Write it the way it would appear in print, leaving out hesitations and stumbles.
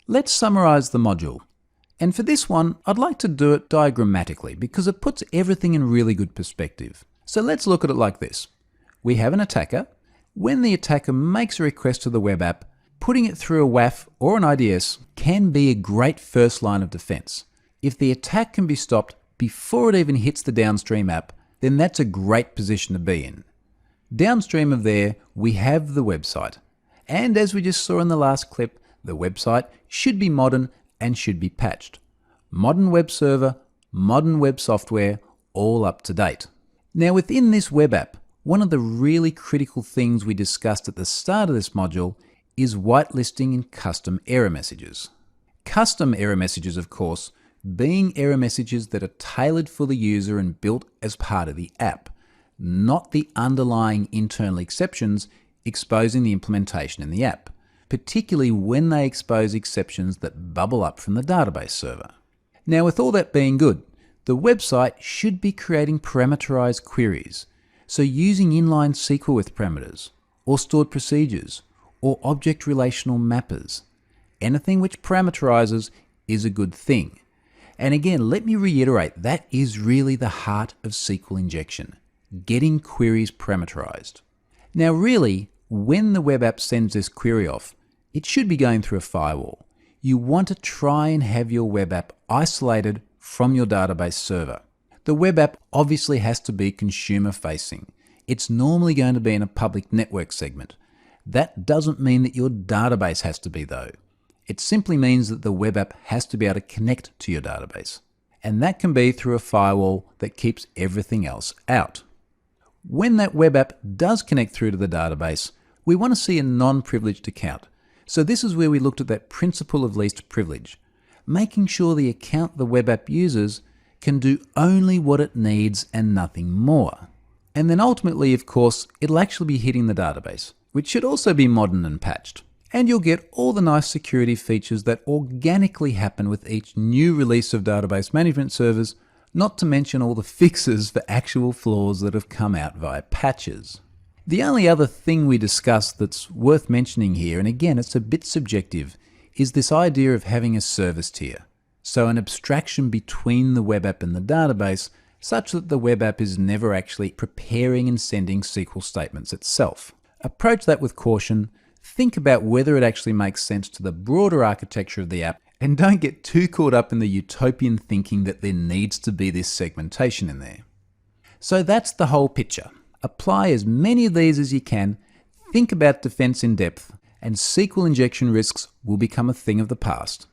Let's summarize the module. And for this one, I'd like to do it diagrammatically because it puts everything in really good perspective. So let's look at it like this. We have an attacker. When the attacker makes a request to the web app, putting it through a WAF or an IDS can be a great first line of defense. If the attack can be stopped before it even hits the downstream app, then that's a great position to be in. Downstream of there, we have the website. And as we just saw in the last clip, the website should be modern and should be patched. Modern web server, modern web software, all up to date. Now within this web app, one of the really critical things we discussed at the start of this module is whitelisting and custom error messages. Custom error messages, of course, being error messages that are tailored for the user and built as part of the app, not the underlying internal exceptions exposing the implementation in the app, particularly when they expose exceptions that bubble up from the database server. Now, with all that being good, the website should be creating parameterized queries, so using inline SQL with parameters, or stored procedures, or object relational mappers. Anything which parameterizes is a good thing. And again, let me reiterate, that is really the heart of SQL injection, getting queries parameterized. Now really, when the web app sends this query off, it should be going through a firewall. You want to try and have your web app isolated from your database server. The web app obviously has to be consumer facing. It's normally going to be in a public network segment. That doesn't mean that your database has to be though. It simply means that the web app has to be able to connect to your database. And that can be through a firewall that keeps everything else out. When that web app does connect through to the database, we want to see a non-privileged account. So this is where we looked at that principle of least privilege, making sure the account the web app uses can do only what it needs and nothing more. And then ultimately, of course, it'll actually be hitting the database, which should also be modern and patched. And you'll get all the nice security features that organically happen with each new release of database management servers, not to mention all the fixes for actual flaws that have come out via patches. The only other thing we discussed that's worth mentioning here, and again it's a bit subjective, is this idea of having a service tier. So an abstraction between the web app and the database, such that the web app is never actually preparing and sending SQL statements itself. Approach that with caution. Think about whether it actually makes sense to the broader architecture of the app, and don't get too caught up in the utopian thinking that there needs to be this segmentation in there. So that's the whole picture. Apply as many of these as you can, think about defense in depth, and SQL injection risks will become a thing of the past.